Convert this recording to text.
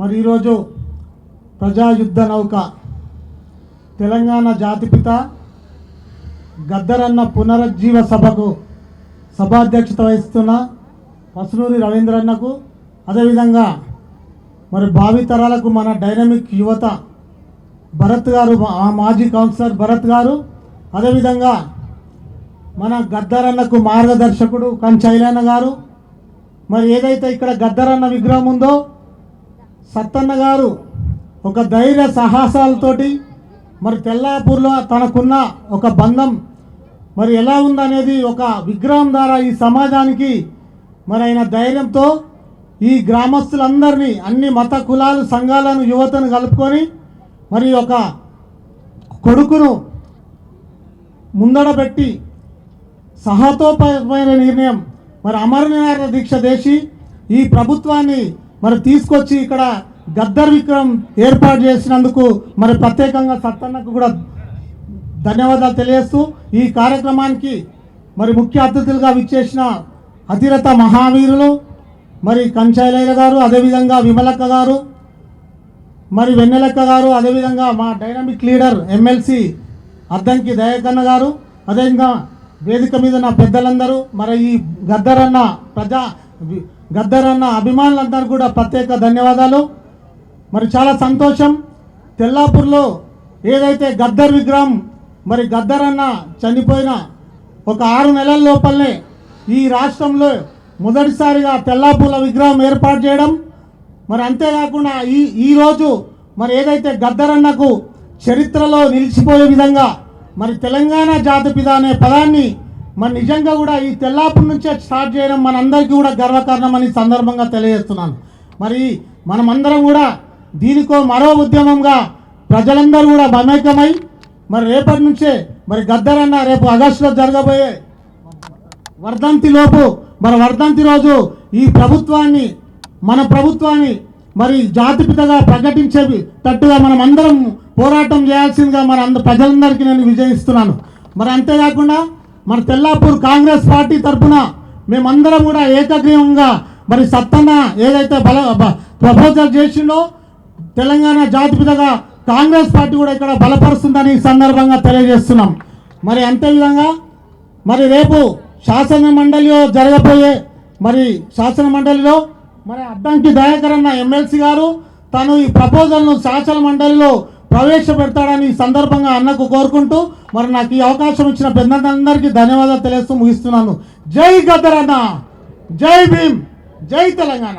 మరి ఈరోజు ప్రజాయుద్ధ నౌక తెలంగాణ జాతిపిత గద్దరన్న పునరుజ్జీవ సభకు సభాధ్యక్షత వహిస్తున్న పసునూరి రవీంద్రన్నకు, అదేవిధంగా మరి భావితరాలకు మన డైనమిక్ యువత భరత్ గారు, మాజీ కౌన్సిలర్ భరత్ గారు, అదేవిధంగా మన గద్దరన్నకు మార్గదర్శకుడు కంచైలన్న గారు, మరి ఏదైతే ఇక్కడ గద్దరన్న విగ్రహం ఉందో సత్తన్న గారు ఒక ధైర్య సాహసాలతోటి మరి తెల్లాపూర్లో తనకున్న ఒక బంధం మరి ఎలా ఉందనేది ఒక విగ్రహం ద్వారా ఈ సమాజానికి మరి ఆయన ధైర్యంతో ఈ గ్రామస్తులందరినీ, అన్ని మత కులాలు సంఘాలను యువతను కలుపుకొని మరి ఒక కొడుకును ముందడబెట్టి సాహసోపేతమైన నిర్ణయం మరి అమరనాథ దీక్ష చేసి ఈ ప్రభుత్వాన్ని మరి తీసుకొచ్చి ఇక్కడ గద్దర్ విక్రమ్ ఏర్పాటు చేసినందుకు మరి ప్రత్యేకంగా సత్తన్నకు కూడా ధన్యవాదాలు తెలియజేస్తూ ఈ కార్యక్రమానికి మరి ముఖ్య అతిథులుగా విచ్చేసిన అతిరథ మహావీరులు మరి కంచైలయ్య గారు, అదేవిధంగా విమలక్క గారు, మరి వెన్నెలక్క గారు, అదేవిధంగా మా డైనమిక్ లీడర్ ఎమ్మెల్సీ అద్దంకి దయాకన్న గారు, అదేవిధంగా వేదిక మీద నా పెద్దలందరూ, మరి ఈ గద్దరన్న అభిమానులందరూ కూడా ప్రత్యేక ధన్యవాదాలు. మరి చాలా సంతోషం. తెల్లాపూర్లో ఏదైతే గద్దర్ విగ్రహం మరి గద్దరన్న చనిపోయిన ఒక 6 నెలల లోపలనే ఈ రాష్ట్రంలో మొదటిసారిగా తెల్లాపూర్ల విగ్రహం ఏర్పాటు చేయడం, మరి అంతేకాకుండా ఈరోజు మరి ఏదైతే గద్దరన్నకు చరిత్రలో నిలిచిపోయే విధంగా మరి తెలంగాణ జాతిపిత అనే పదాన్ని మరి నిజంగా కూడా ఈ తెల్లాపూర్ నుంచే స్టార్ట్ చేయడం మనందరికీ కూడా గర్వకారణం అని సందర్భంగా తెలియజేస్తున్నాను. మరి మనమందరం కూడా దీనికో మరో ఉద్యమంగా ప్రజలందరూ కూడా మమేకమై మరి రేపటి నుంచే మరి గద్దరన్న రేపు ఆగస్టులో జరగబోయే వర్ధంతి రోజు ఈ ప్రభుత్వాన్ని, మన ప్రభుత్వాన్ని మరి జాతిపితగా ప్రకటించేటట్టుగా మనం అందరం పోరాటం చేయాల్సిందిగా మన ప్రజలందరికీ నేను విజయిస్తున్నాను. మరి అంతేకాకుండా మన తెల్లాపూర్ కాంగ్రెస్ పార్టీ తరఫున మేమందరం కూడా ఏకగ్రీవంగా మరి సత్తన్న ఏదైతే ప్రపోజల్ చేసిండో తెలంగాణ జాతిపితగా కాంగ్రెస్ పార్టీ కూడా ఇక్కడ బలపరుస్తుందని ఈ సందర్భంగా తెలియజేస్తున్నాం. మరి అంతేవిధంగా మరి రేపు శాసన మండలిలో జరగబోయే మరి శాసన మండలిలో మరి అద్దంకి దయాకర్ అన్న ఎమ్మెల్సీ గారు తను ఈ ప్రపోజల్ను శాసన మండలిలో ప్రవేశపెడతాడని ఈ సందర్భంగా అన్నకు కోరుకుంటూ మరి నాకు ఈ అవకాశం ఇచ్చిన పెద్దలందరికీ ధన్యవాదాలు తెలియజేస్తూ ముగిస్తున్నాను. జై గద్దరన్న, జై భీమ్, జై తెలంగాణ.